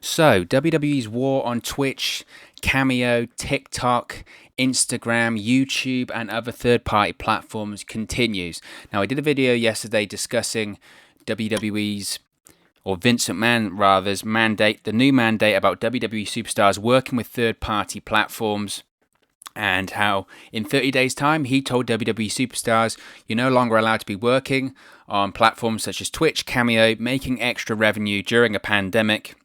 So, WWE's war on Twitch, Cameo, TikTok, Instagram, YouTube, and other third party platforms continues. Now, I did a video yesterday discussing WWE's, or Vince McMahon rather's, mandate, the new mandate about WWE Superstars working with third party platforms. And how in 30 days' time, he told WWE Superstars, you're no longer allowed to be working on platforms such as Twitch, Cameo, making extra revenue during a pandemic,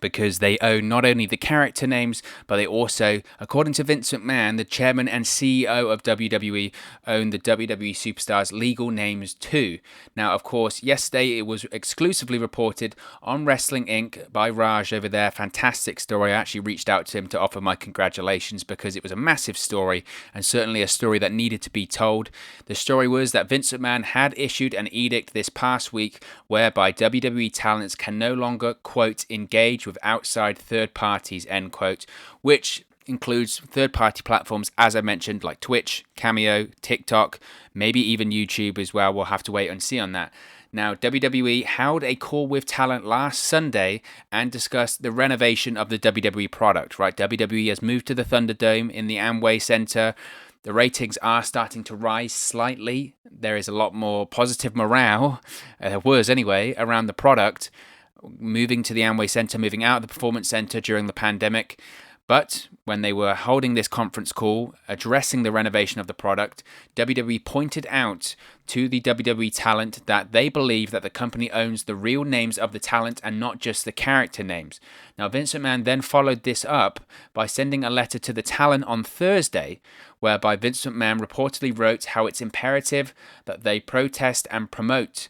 because they own not only the character names, but they also, according to Vince McMahon, the chairman and CEO of WWE, own the WWE Superstars legal names too. Now, of course, yesterday it was exclusively reported on Wrestling Inc. by Raj over there. Fantastic story. I actually reached out to him to offer my congratulations because it was a massive story and certainly a story that needed to be told. The story was that Vince McMahon had issued an edict this past week whereby WWE talents can no longer, quote, engage with outside third parties, end quote, which includes third party platforms, as I mentioned, like Twitch, Cameo, TikTok, maybe even YouTube as well. We'll have to wait and see on that. Now, WWE held a call with talent last Sunday and discussed the renovation of the WWE product, right? WWE has moved to the Thunderdome in the Amway Center. The ratings are starting to rise slightly. There is a lot more positive morale, there was anyway, around the product, moving to the Amway Center, moving out of the Performance Center during the pandemic. But when they were holding this conference call, addressing the renovation of the product, WWE pointed out to the WWE talent that they believe that the company owns the real names of the talent and not just the character names. Now, Vince McMahon then followed this up by sending a letter to the talent on Thursday, whereby Vince McMahon reportedly wrote how it's imperative that they protest and promote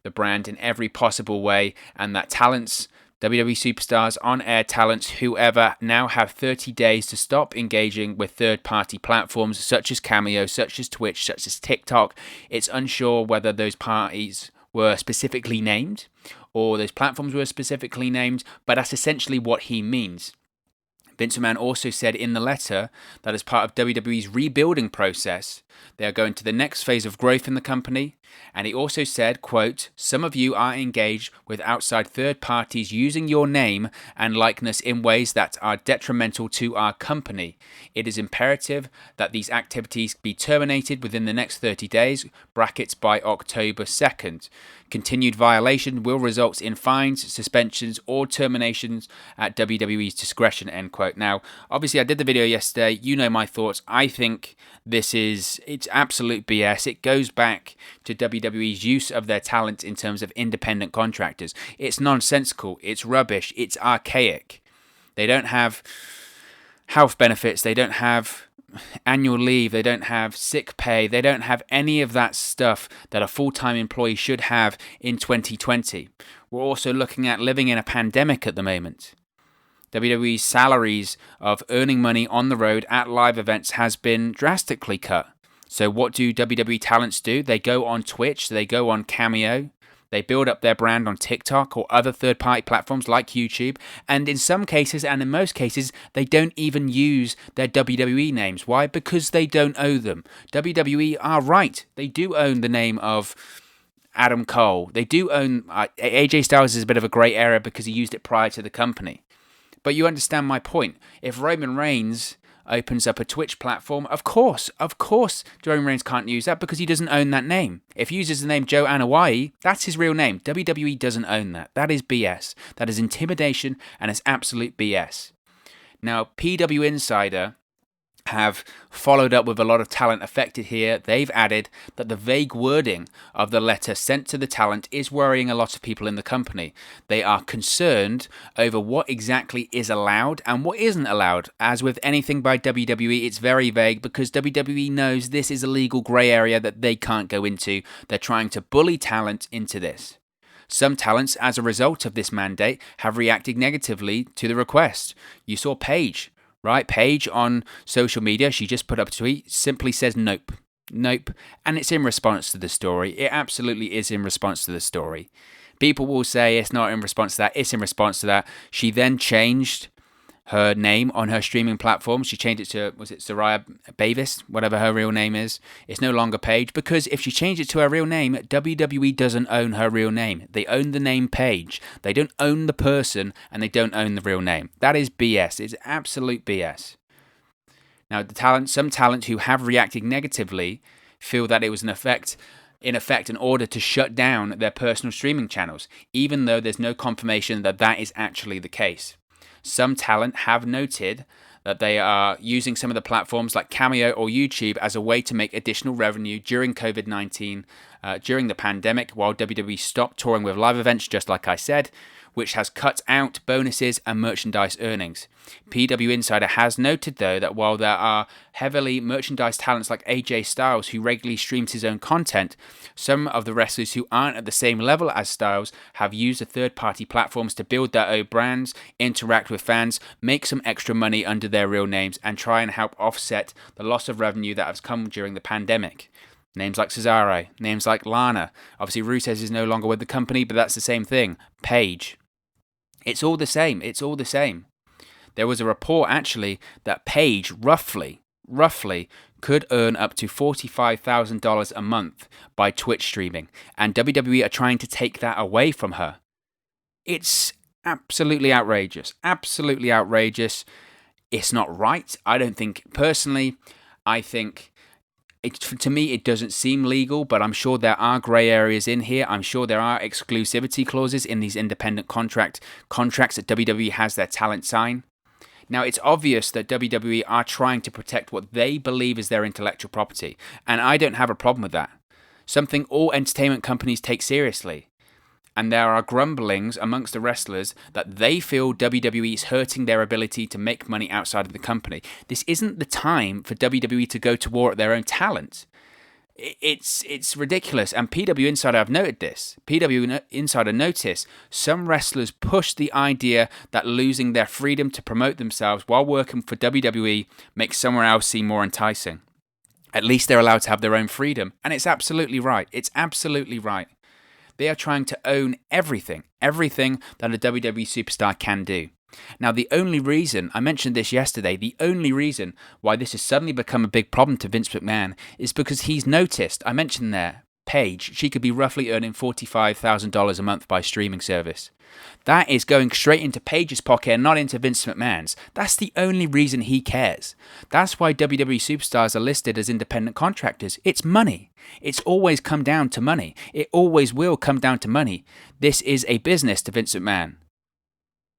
the brand in every possible way, and that talents, WWE Superstars, on-air talents, whoever, now have 30 days to stop engaging with third-party platforms such as Cameo, such as Twitch, such as TikTok. It's unsure whether those parties were specifically named or those platforms were specifically named, but that's essentially what he means. Vince McMahon also said in the letter that as part of WWE's rebuilding process, they are going to the next phase of growth in the company. And he also said, quote, some of you are engaged with outside third parties using your name and likeness in ways that are detrimental to our company. It is imperative that these activities be terminated within the next 30 days, brackets by October 2nd. Continued violation will result in fines, suspensions, or terminations at WWE's discretion, end quote. Now, obviously, I did the video yesterday. You know my thoughts. I think it's absolute BS. It goes back to WWE's use of their talent in terms of independent contractors. It's nonsensical. It's rubbish. It's archaic. They don't have health benefits. They don't have annual leave, they don't have sick pay, they don't have any of that stuff that a full-time employee should have in 2020. We're also looking at living in a pandemic at the moment. WWE's salaries of earning money on the road at live events has been drastically cut. So what do WWE talents do? They go on Twitch, they go on Cameo, they build up their brand on TikTok or other third-party platforms like YouTube, and in some cases, and in most cases, they don't even use their WWE names. Why? Because they don't own them. WWE are right. They do own the name of Adam Cole. They do own... AJ Styles is a bit of a grey area because he used it prior to the company. But you understand my point. If Roman Reigns opens up a Twitch platform, of course, Roman Reigns can't use that because he doesn't own that name. If he uses the name Joe Anoa'i, that's his real name. WWE doesn't own that. That is BS. That is intimidation, and it's absolute BS. Now, PW Insider have followed up with a lot of talent affected here. They've added that the vague wording of the letter sent to the talent is worrying a lot of people in the company. They are concerned over what exactly is allowed and what isn't allowed. As with anything by WWE, it's very vague because WWE knows this is a legal grey area that they can't go into. They're trying to bully talent into this. Some talents, as a result of this mandate, have reacted negatively to the request. You saw Paige. Right, Paige on social media, she just put up a tweet, simply says nope, and it's in response to the story. It absolutely is in response to the story. People will say it's not in response to that, it's in response to that. She then changed her name on her streaming platform. She changed it to, was it Soraya Bavis, whatever her real name is. It's no longer Paige, because if she changed it to her real name, WWE doesn't own her real name. They own the name Paige. They don't own the person, and they don't own the real name. That is BS. It's absolute BS. Now, some talent who have reacted negatively feel that it was in effect in order to shut down their personal streaming channels, even though there's no confirmation that that is actually the case. Some talent have noted that they are using some of the platforms like Cameo or YouTube as a way to make additional revenue during COVID-19, during the pandemic, while WWE stopped touring with live events, just like I said, which has cut out bonuses and merchandise earnings. PW Insider has noted, though, that while there are heavily merchandise talents like AJ Styles, who regularly streams his own content, some of the wrestlers who aren't at the same level as Styles have used the third-party platforms to build their own brands, interact with fans, make some extra money under their real names, and try and help offset the loss of revenue that has come during the pandemic. Names like Cesaro, names like Lana. Obviously, Rusev is no longer with the company, but that's the same thing. Paige. It's all the same. It's all the same. There was a report, actually, that Paige, roughly, could earn up to $45,000 a month by Twitch streaming, and WWE are trying to take that away from her. It's absolutely outrageous. Absolutely outrageous. It's not right. I don't think, personally, I think... to me, it doesn't seem legal, but I'm sure there are grey areas in here. I'm sure there are exclusivity clauses in these independent contracts that WWE has their talent sign. Now, it's obvious that WWE are trying to protect what they believe is their intellectual property, and I don't have a problem with that. Something all entertainment companies take seriously. And there are grumblings amongst the wrestlers that they feel WWE is hurting their ability to make money outside of the company. This isn't the time for WWE to go to war at their own talent. It's ridiculous. And PW Insider have noted this. PW Insider noticed some wrestlers push the idea that losing their freedom to promote themselves while working for WWE makes somewhere else seem more enticing. At least they're allowed to have their own freedom. And it's absolutely right. It's absolutely right. They are trying to own everything that a WWE superstar can do. Now, the only reason, I mentioned this yesterday, the only reason why this has suddenly become a big problem to Vince McMahon is because he's noticed, I mentioned there, Paige, she could be roughly earning $45,000 a month by streaming service. That is going straight into Paige's pocket and not into Vince McMahon's. That's the only reason he cares. That's why WWE superstars are listed as independent contractors. It's money. It's always come down to money. It always will come down to money. This is a business to Vince McMahon.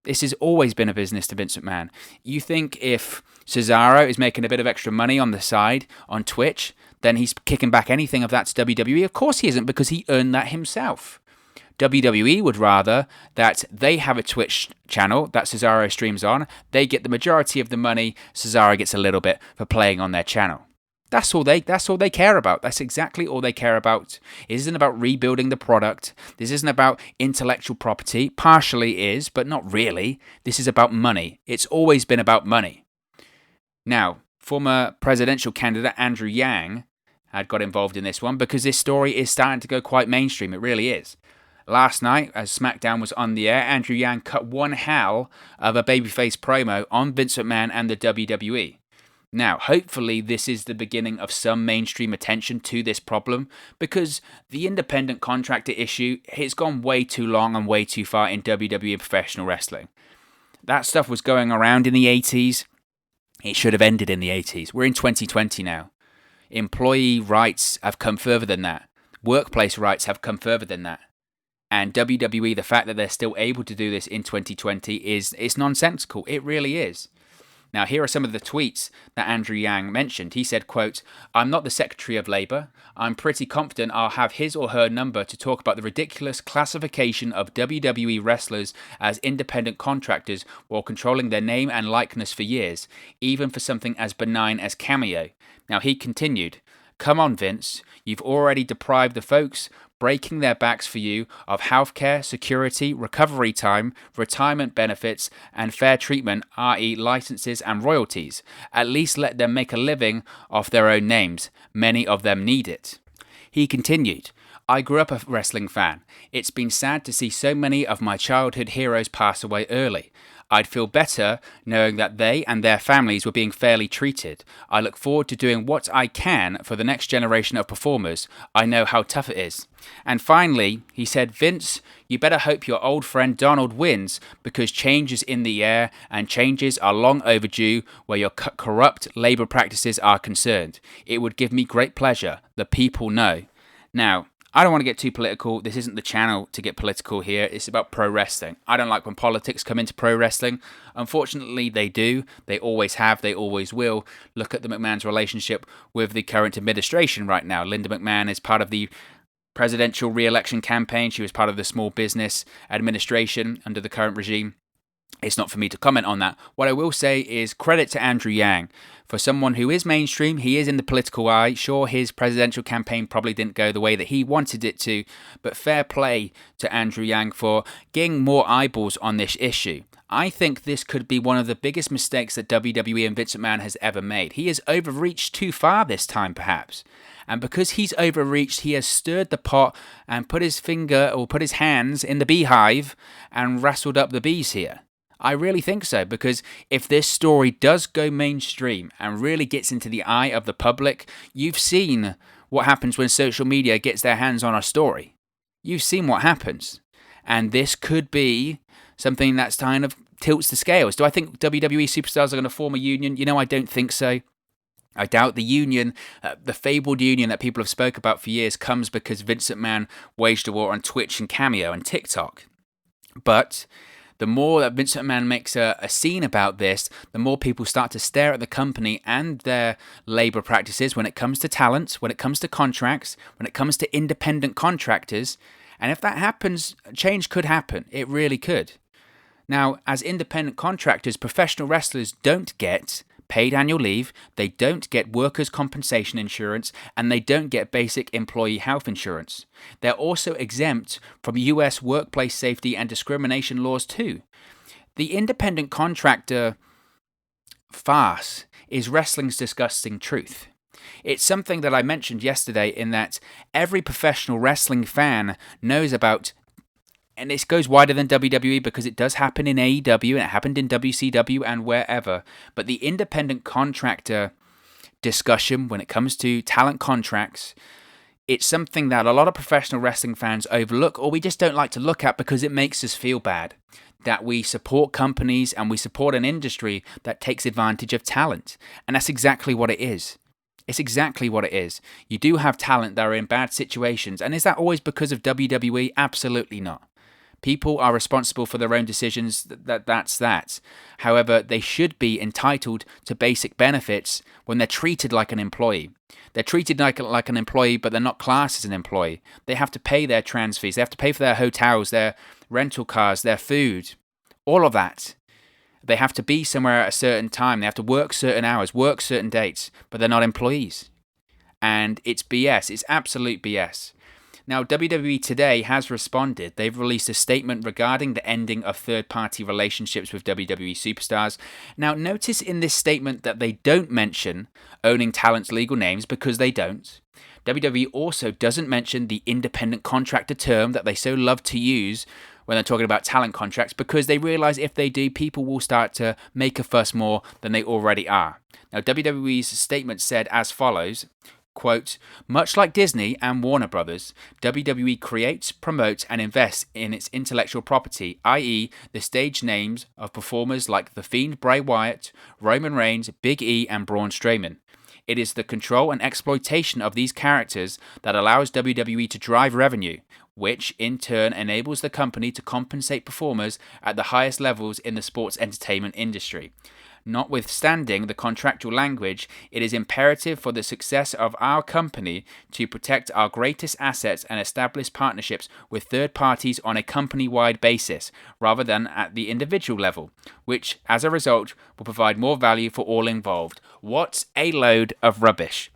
This has always been a business to Vince McMahon. You think if Cesaro is making a bit of extra money on the side on Twitch, then he's kicking back anything of that to WWE? Of course he isn't, because he earned that himself. WWE would rather that they have a Twitch channel that Cesaro streams on. They get the majority of the money. Cesaro gets a little bit for playing on their channel. That's all they care about. That's exactly all they care about. It isn't about rebuilding the product. This isn't about intellectual property. Partially is, but not really. This is about money. It's always been about money. Now, former presidential candidate Andrew Yang had got involved in this one because this story is starting to go quite mainstream. It really is. Last night, as SmackDown was on the air, Andrew Yang cut one hell of a babyface promo on Vince McMahon and the WWE. Now, hopefully this is the beginning of some mainstream attention to this problem, because the independent contractor issue has gone way too long and way too far in WWE professional wrestling. That stuff was going around in the 80s. It should have ended in the 80s. We're in 2020 now. Employee rights have come further than that. Workplace rights have come further than that. And WWE, the fact that they're still able to do this in 2020 is nonsensical. It really is. Now, here are some of the tweets that Andrew Yang mentioned. He said, quote, "I'm not the Secretary of Labour. I'm pretty confident I'll have his or her number to talk about the ridiculous classification of WWE wrestlers as independent contractors while controlling their name and likeness for years, even for something as benign as Cameo." Now, he continued, "Come on, Vince. You've already deprived the folks breaking their backs for you of healthcare, security, recovery time, retirement benefits, and fair treatment, i.e. licenses and royalties. At least let them make a living off their own names. Many of them need it." He continued, "I grew up a wrestling fan. It's been sad to see so many of my childhood heroes pass away early. I'd feel better knowing that they and their families were being fairly treated. I look forward to doing what I can for the next generation of performers. I know how tough it is. And finally, he said, Vince, you better hope your old friend Donald wins, because change is in the air and changes are long overdue where your corrupt labour practices are concerned. It would give me great pleasure. The people know. Now, I don't want to get too political. This isn't the channel to get political here. It's about pro wrestling. I don't like when politics come into pro wrestling. Unfortunately, they do. They always have. They always will. Look at the McMahon's relationship with the current administration right now. Linda McMahon is part of the presidential re-election campaign. She was part of the small business administration under the current regime. It's not for me to comment on that. What I will say is credit to Andrew Yang. For someone who is mainstream, he is in the political eye. Sure, his presidential campaign probably didn't go the way that he wanted it to, but fair play to Andrew Yang for getting more eyeballs on this issue. I think this could be one of the biggest mistakes that WWE and Vince McMahon has ever made. He has overreached too far this time, perhaps. And because he's overreached, he has stirred the pot and put his hands in the beehive and rustled up the bees here. I really think so, because if this story does go mainstream and really gets into the eye of the public, you've seen what happens when social media gets their hands on a story. You've seen what happens. And this could be something that's kind of tilts the scales. Do I think WWE Superstars are going to form a union? You know, I don't think so. I doubt the union, the fabled union that people have spoke about for years, comes because Vince McMahon waged a war on Twitch and Cameo and TikTok. But the more that Vince McMahon makes a scene about this, the more people start to stare at the company and their labour practices when it comes to talent, when it comes to contracts, when it comes to independent contractors. And if that happens, change could happen. It really could. Now, as independent contractors, professional wrestlers don't get paid annual leave, they don't get workers' compensation insurance, and they don't get basic employee health insurance. They're also exempt from US workplace safety and discrimination laws too. The independent contractor farce is wrestling's disgusting truth. It's something that I mentioned yesterday, in that every professional wrestling fan knows about. And this goes wider than WWE, because it does happen in AEW and it happened in WCW and wherever. But the independent contractor discussion when it comes to talent contracts, it's something that a lot of professional wrestling fans overlook, or we just don't like to look at because it makes us feel bad. That we support companies and we support an industry that takes advantage of talent. And that's exactly what it is. It's exactly what it is. You do have talent that are in bad situations. And is that always because of WWE? Absolutely not. People are responsible for their own decisions, that's that. However, they should be entitled to basic benefits when they're treated like an employee. They're treated like an employee, but they're not classed as an employee. They have to pay their trans fees. They have to pay for their hotels, their rental cars, their food, all of that. They have to be somewhere at a certain time. They have to work certain hours, work certain dates, but they're not employees. And it's BS. It's absolute BS. Now, WWE today has responded. They've released a statement regarding the ending of third-party relationships with WWE Superstars. Now, notice in this statement that they don't mention owning talent's legal names, because they don't. WWE also doesn't mention the independent contractor term that they so love to use when they're talking about talent contracts, because they realize if they do, people will start to make a fuss more than they already are. Now, WWE's statement said as follows, quote, much like Disney and Warner Brothers, WWE creates, promotes, and invests in its intellectual property, i.e. the stage names of performers like The Fiend Bray Wyatt, Roman Reigns, Big E, and Braun Strowman. It is the control and exploitation of these characters that allows WWE to drive revenue, which in turn enables the company to compensate performers at the highest levels in the sports entertainment industry. Notwithstanding the contractual language, it is imperative for the success of our company to protect our greatest assets and establish partnerships with third parties on a company-wide basis, rather than at the individual level, which, as a result, will provide more value for all involved. What a load of rubbish.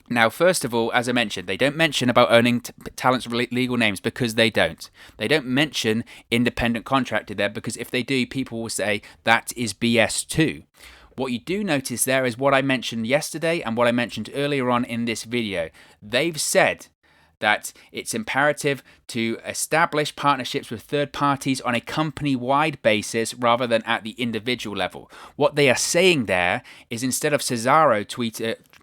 Now, first of all, as I mentioned, they don't mention about owning talent's legal names, because they don't. They don't mention independent contractor there, because if they do, people will say that is BS too. What you do notice there is what I mentioned yesterday and what I mentioned earlier on in this video. They've said that it's imperative to establish partnerships with third parties on a company-wide basis rather than at the individual level. What they are saying there is instead of Cesaro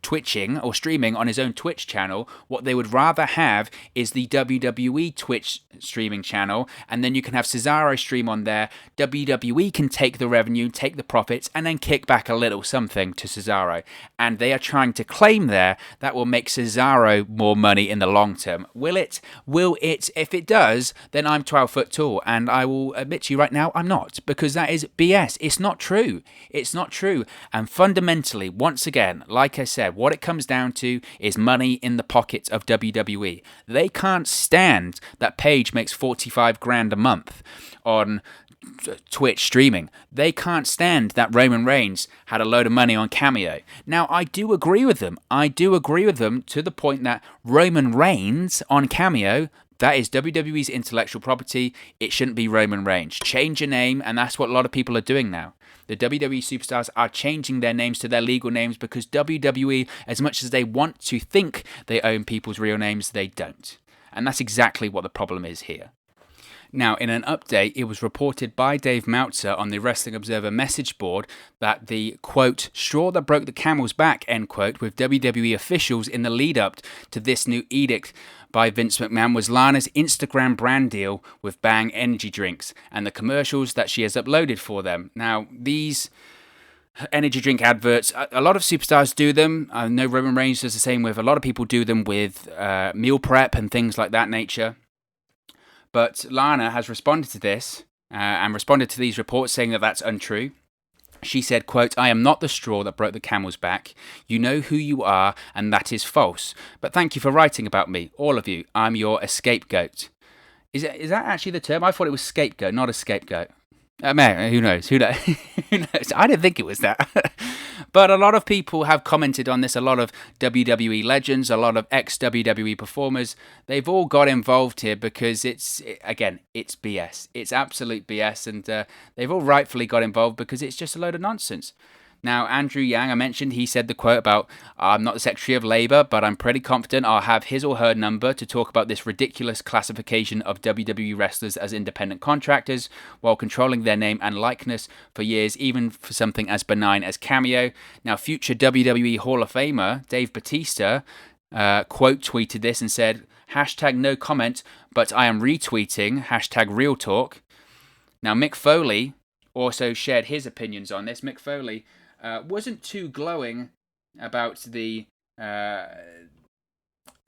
twitching or streaming on his own Twitch channel, what they would rather have is the WWE Twitch streaming channel, and then you can have Cesaro stream on there. WWE can take the revenue, take the profits, and then kick back a little something to Cesaro. And they are trying to claim there that will make Cesaro more money in the long term. Will it? Will it? If it does, then I'm 12 foot tall, and I will admit to you right now, I'm not, because that is BS. It's not true. It's not true. And fundamentally, once again, like I said, what it comes down to is money in the pockets of WWE. They can't stand that Paige makes 45 grand a month on Twitch streaming. They can't stand that Roman Reigns had a load of money on Cameo. Now, I do agree with them. To the point that Roman Reigns on Cameo, that is WWE's intellectual property. It shouldn't be Roman Reigns. Change your name, and that's what a lot of people are doing now. The WWE Superstars are changing their names to their legal names because WWE, as much as they want to think they own people's real names, they don't. And that's exactly what the problem is here. Now, in an update, it was reported by Dave Meltzer on the Wrestling Observer message board that the, quote, straw that broke the camel's back, end quote, with WWE officials in the lead up to this new edict by Vince McMahon was Lana's Instagram brand deal with Bang energy drinks and the commercials that she has uploaded for them. Now, these energy drink adverts, a lot of superstars do them. I know Roman Reigns does the same with, a lot of people do them with meal prep and things like that nature. But Lana has responded to this and responded to these reports saying that that's untrue. She said, quote, I am not the straw that broke the camel's back. You know who you are, and that is false. But thank you for writing about me, all of you. I'm your scapegoat. Is that actually the term? I thought it was scapegoat, not a scapegoat. Man, who knows? Who knows? Who knows? I didn't think it was that. But a lot of people have commented on this. A lot of WWE legends, a lot of ex-WWE performers, they've all got involved here because it's BS. It's absolute BS, and they've all rightfully got involved because it's just a load of nonsense. Now, Andrew Yang, I mentioned, he said the quote about, I'm not the Secretary of Labour, but I'm pretty confident I'll have his or her number to talk about this ridiculous classification of WWE wrestlers as independent contractors while controlling their name and likeness for years, even for something as benign as Cameo. Now, future WWE Hall of Famer Dave Bautista quote tweeted this and said, hashtag no comment, but I am retweeting, hashtag real talk. Now, Mick Foley also shared his opinions on this. Mick Foley wasn't too glowing about the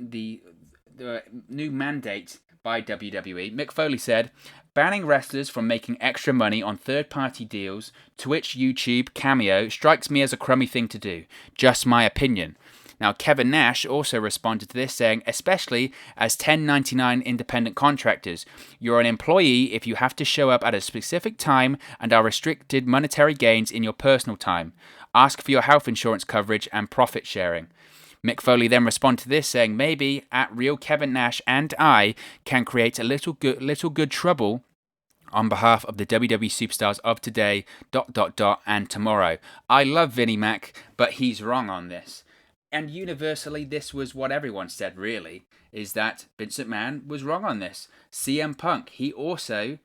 new mandate by WWE. Mick Foley said, banning wrestlers from making extra money on third-party deals, Twitch, YouTube, Cameo, strikes me as a crummy thing to do. Just my opinion. Now, Kevin Nash also responded to this, saying, especially as 1099 independent contractors, you're an employee if you have to show up at a specific time and are restricted monetary gains in your personal time. Ask for your health insurance coverage and profit sharing. Mick Foley then responded to this, saying, maybe at Real Kevin Nash and I can create a little good trouble on behalf of the WWE Superstars of today, ... and tomorrow. I love Vinnie Mac, but he's wrong on this. And universally, this was what everyone said, really, is that Vince McMahon was wrong on this. CM Punk, he also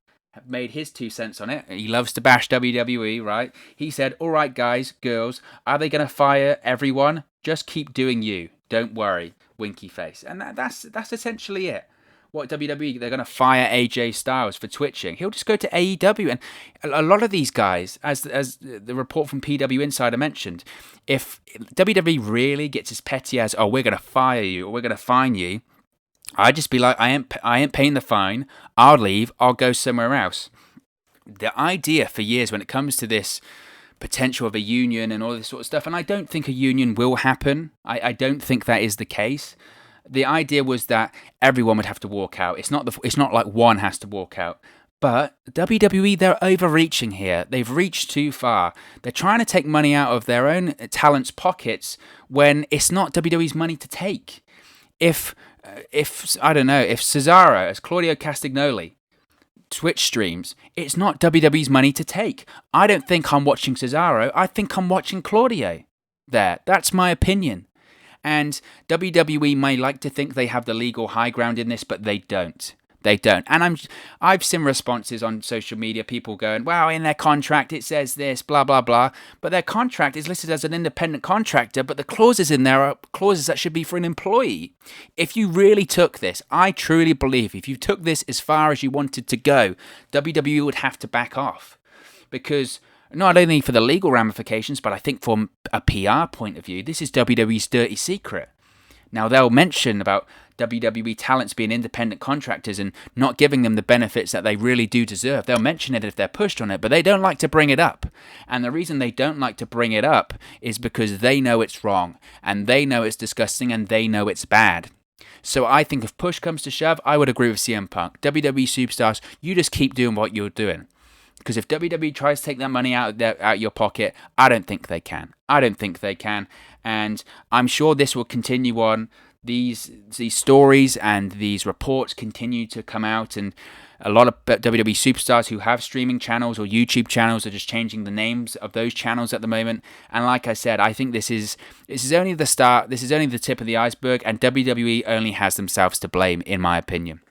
made his 2 cents on it. He loves to bash WWE, right? He said, all right, guys, girls, are they going to fire everyone? Just keep doing you. Don't worry. Winky face. And that's essentially it. What, WWE, they're going to fire AJ Styles for twitching. He'll just go to AEW. And a lot of these guys, as the report from PW Insider mentioned, if WWE really gets as petty as, oh, we're going to fire you or we're going to fine you, I'd just be like, I ain't paying the fine. I'll leave. I'll go somewhere else. The idea for years when it comes to this potential of a union and all this sort of stuff, and I don't think a union will happen. I don't think that is the case. The idea was that everyone would have to walk out. It's not like one has to walk out. But WWE, they're overreaching here. They've reached too far. They're trying to take money out of their own talents' pockets when it's not WWE's money to take. If Cesaro, as Claudio Castagnoli, Twitch streams, it's not WWE's money to take. I don't think I'm watching Cesaro. I think I'm watching Claudio there. That's my opinion. And WWE may like to think they have the legal high ground in this, but they don't. They don't. And I've seen responses on social media, people going, wow, in their contract it says this, blah, blah, blah. But their contract is listed as an independent contractor, but the clauses in there are clauses that should be for an employee. If you really took this, I truly believe if you took this as far as you wanted to go, WWE would have to back off. Because not only for the legal ramifications, but I think from a PR point of view, this is WWE's dirty secret. Now, they'll mention about WWE talents being independent contractors and not giving them the benefits that they really do deserve. They'll mention it if they're pushed on it, but they don't like to bring it up. And the reason they don't like to bring it up is because they know it's wrong, and they know it's disgusting, and they know it's bad. So I think if push comes to shove, I would agree with CM Punk. WWE Superstars, you just keep doing what you're doing. Because if WWE tries to take that money out your pocket, I don't think they can. And I'm sure this will continue on. These stories and these reports continue to come out, and a lot of WWE superstars who have streaming channels or YouTube channels are just changing the names of those channels at the moment. And like I said, I think this is only the start. This is only the tip of the iceberg, and WWE only has themselves to blame, in my opinion.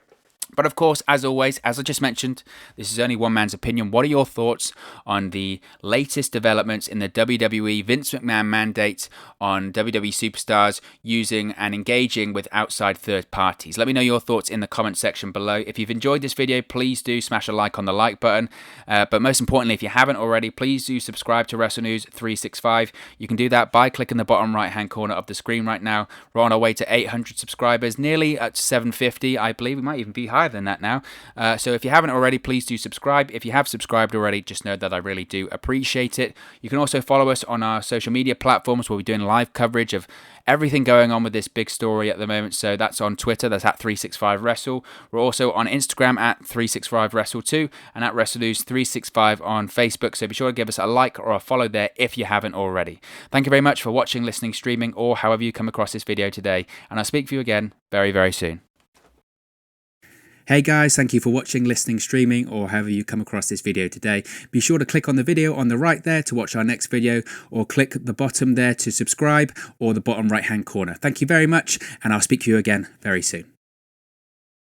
But of course, as always, as I just mentioned, this is only one man's opinion. What are your thoughts on the latest developments in the WWE Vince McMahon mandate on WWE Superstars using and engaging with outside third parties? Let me know your thoughts in the comment section below. If you've enjoyed this video, please do smash a like on the like button. But most importantly, if you haven't already, please do subscribe to WrestleNews 365. You can do that by clicking the bottom right-hand corner of the screen right now. We're on our way to 800 subscribers, nearly at 750, I believe. We might even be higher than that now. So if you haven't already, please do subscribe. If you have subscribed already, just know that I really do appreciate it. You can also follow us on our social media platforms where we're doing live coverage of everything going on with this big story at the moment. So that's on Twitter, that's at 365Wrestle. We're also on Instagram at 365Wrestle2 and at WrestleNews365 on Facebook. So be sure to give us a like or a follow there if you haven't already. Thank you very much for watching, listening, streaming, or however you come across this video today. And I'll speak to you again very, very soon. Hey guys, thank you for watching, listening, streaming, or however you come across this video today. Be sure to click on the video on the right there to watch our next video, or click the bottom there to subscribe, or the bottom right hand corner. Thank you very much, and I'll speak to you again very soon.